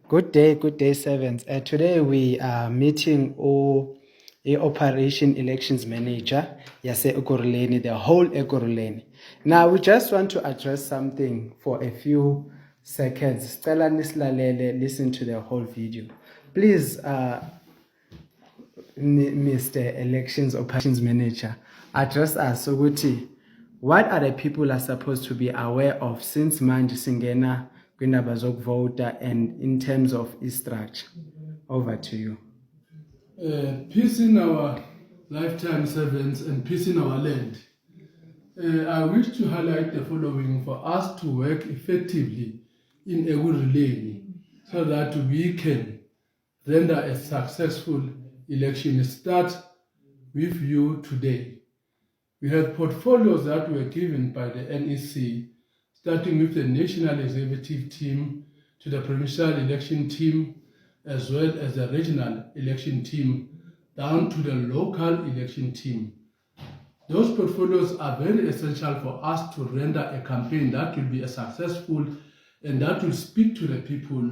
Good day, servants. Today we are meeting Operation Elections Manager, Yase Ekurhuleni, the whole Ekurhuleni. Now we just want to address something for a few seconds. Stella Nislalele, listen to the whole video. Please, Mr. Elections Operations Manager, address us. So, what are the people are supposed to be aware of since manje singena kwindaba zokuvota and in terms of e-structure? Over to you. Peace in our lifetime, servants, and peace in our land. I wish to highlight the following for us to work effectively in Ekurhuleni so that we can render a successful election. Start with you today. We have portfolios that were given by the NEC, starting with the National Executive Team to the Provincial Election Team, as well as the Regional Election Team, down to the Local Election Team. Those portfolios are very essential for us to render a campaign that will be successful and that will speak to the people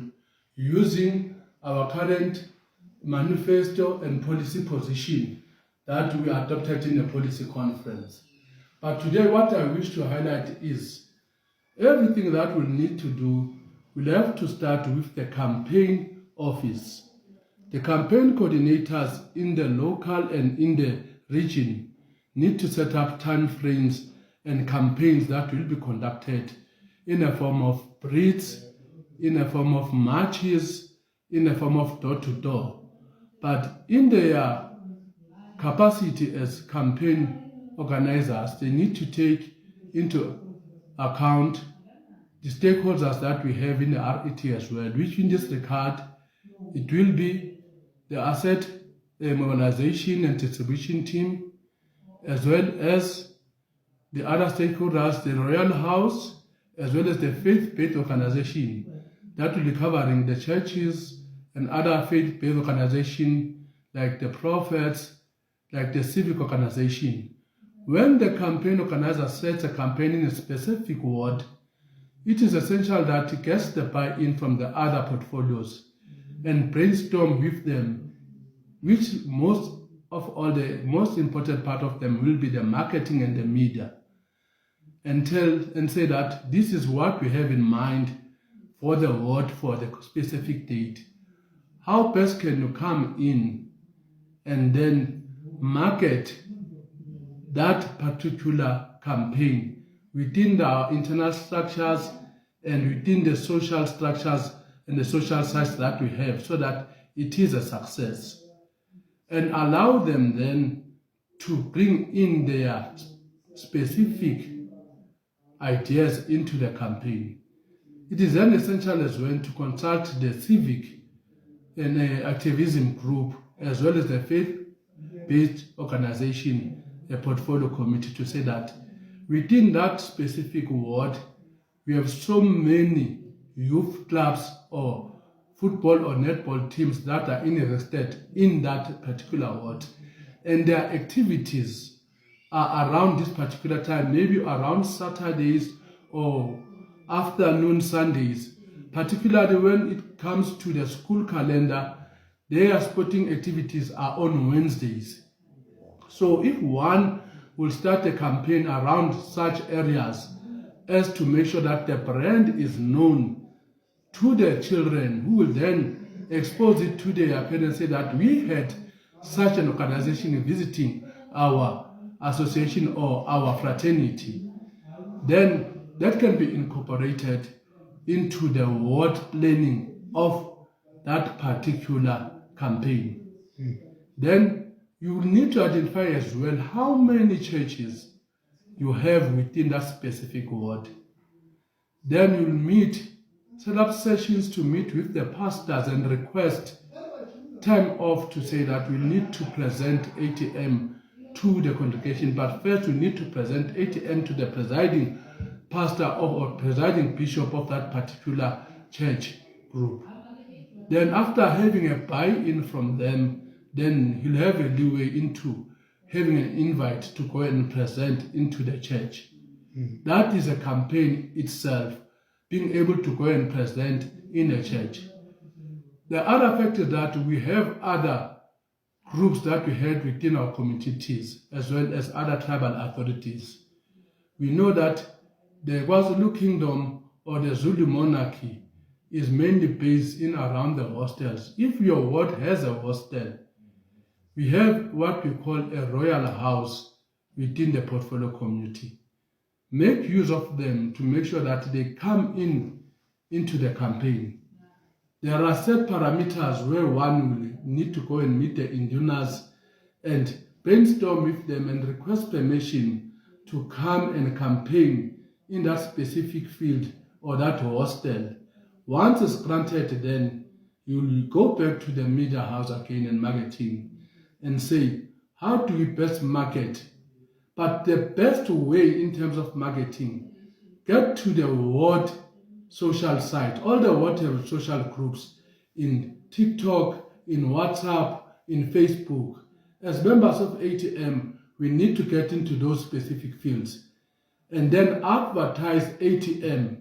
using our current manifesto and policy position that we adopted in a policy conference. But today what I wish to highlight is everything that we'll need to do, we'll have to start with the campaign office. The campaign coordinators in the local and in the region need to set up time frames and campaigns that will be conducted in a form of breeds, in a form of marches, in a form of door-to-door. But in their capacity as campaign organizers, they need to take into account the stakeholders that we have in the RET as well, which in this regard, it will be the asset mobilization and distribution team, as well as the other stakeholders, the Royal House, as well as the faith-based organization that will be covering the churches and other faith-based organizations like the prophets, like the civic organization. When the campaign organizer sets a campaign in a specific ward, it is essential that it gets the buy-in from the other portfolios and brainstorm with them, which most important part of them will be the marketing and the media, and say that this is what we have in mind for the ward for the specific date. How best can you come in and then market that particular campaign within our internal structures and within the social structures and the social sites that we have so that it is a success, and allow them then to bring in their specific ideas into the campaign. It is then essential as well to consult the civic and activism group as well as the faith-based organization, a portfolio committee, to say that within that specific ward, we have so many youth clubs or football or netball teams that are interested in that particular ward, and their activities are around this particular time, maybe around Saturdays or afternoon Sundays, particularly when it comes to the school calendar. Their sporting activities are on Wednesdays. So if one will start a campaign around such areas as to make sure that the brand is known to the children, who will then expose it to their parents, say that we had such an organization visiting our association or our fraternity, then that can be incorporated into the ward planning of that particular campaign. Then you will need to identify as well how many churches you have within that specific ward. Then you'll set up sessions to meet with the pastors and request time off to say that we need to present ATM to the congregation, but first we need to present ATM to the presiding pastor or presiding bishop of that particular church group. Then after having a buy-in from them, then he'll have a leeway into having an invite to go and present into the church. That is a campaign itself, being able to go and present in a church. The other fact is that we have other groups that we had within our communities, as well as other tribal authorities. We know that the KwaZulu Kingdom or the Zulu monarchy is mainly based in around the hostels. If your ward has a hostel, we have what we call a royal house within the portfolio community. Make use of them to make sure that they come into the campaign. There are set parameters where one will need to go and meet the indunas and brainstorm with them and request permission to come and campaign in that specific field or that hostel. Once it's granted, then you will go back to the media house again and marketing and say, how do we best market? But the best way in terms of marketing, get to the ward social site, all the whatever social groups in TikTok, in WhatsApp, in Facebook. As members of ATM, we need to get into those specific fields and then advertise ATM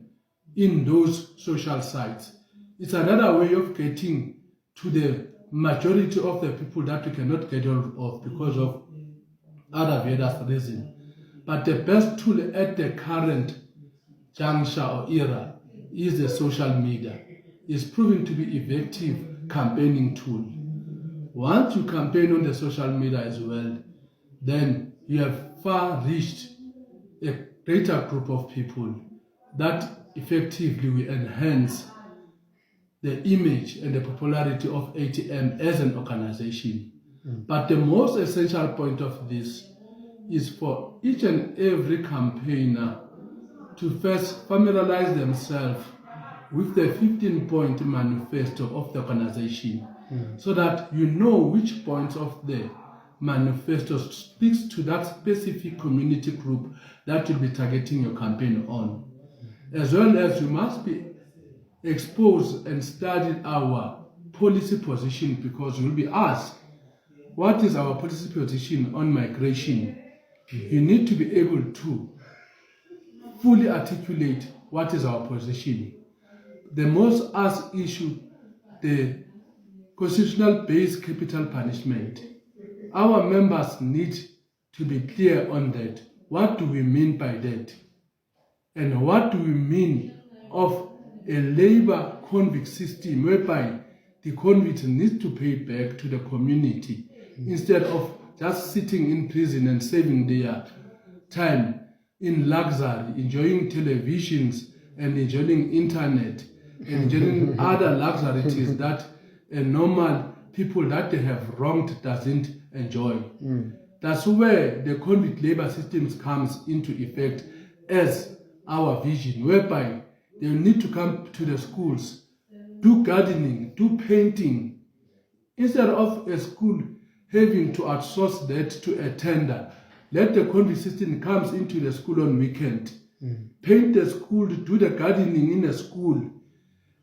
in those social sites. It's another way of getting to the majority of the people that we cannot get hold of because of other various reasons. But the best tool at the current juncture or era is the social media. It's proving to be effective campaigning tool. Once you campaign on the social media as well, then you have far reached a greater group of people that effectively will enhance the image and the popularity of ATM as an organization. But the most essential point of this is for each and every campaigner to first familiarize themselves with the 15-point manifesto of the organization, so that you know which points of the manifesto speaks to that specific community group that you'll be targeting your campaign on. As well as you must be exposed and studied our policy position, because you'll be asked, what is our policy position on migration? You need to be able to fully articulate what is our position. The most asked issue, the constitutional based capital punishment. Our members need to be clear on that. What do we mean by that? And what do we mean of a labor convict system whereby the convict needs to pay back to the community instead of just sitting in prison and saving their time in luxury, enjoying televisions and enjoying internet, and enjoying other luxuries that a normal people that they have wronged doesn't enjoy. That's where the convict labor systems comes into effect as our vision, whereby they need to come to the schools, do gardening, do painting, instead of a school having to outsource that to a tender. Let the convict system comes into the school on weekend, paint the school, do the gardening in the school.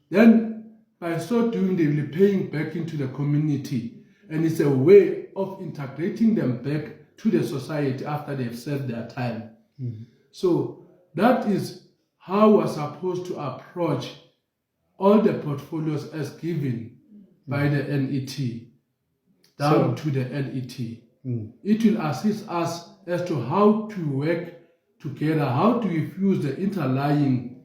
Then by so doing, they will be paying back into the community. And it's a way of integrating them back to the society after they've served their time. So that is how we're supposed to approach all the portfolios as given by the NET down to the LET. It will assist us as to how to work together, how to fuse the interlying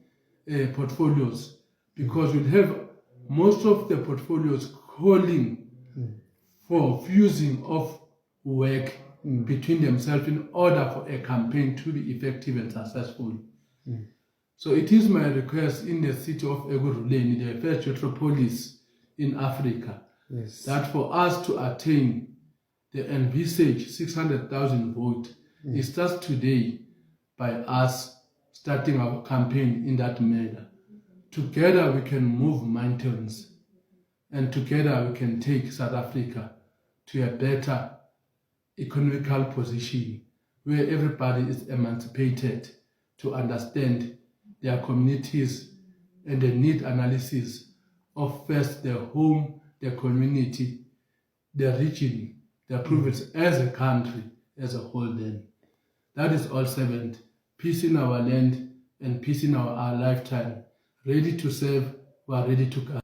portfolios, because we'll have most of the portfolios calling for fusing of work between themselves in order for a campaign to be effective and successful. So it is my request in the city of Ekurhuleni, the first metropolis in Africa, that for us to attain the envisaged 600,000 vote, it starts today by us starting our campaign in that manner. Together we can move mountains, and together we can take South Africa to a better economical position where everybody is emancipated to understand their communities and the need analysis of first the home, the community, the region, the province as a country as a whole. Then that is all servant. Peace in our land and peace in our lifetime. Ready to serve, we are ready to come.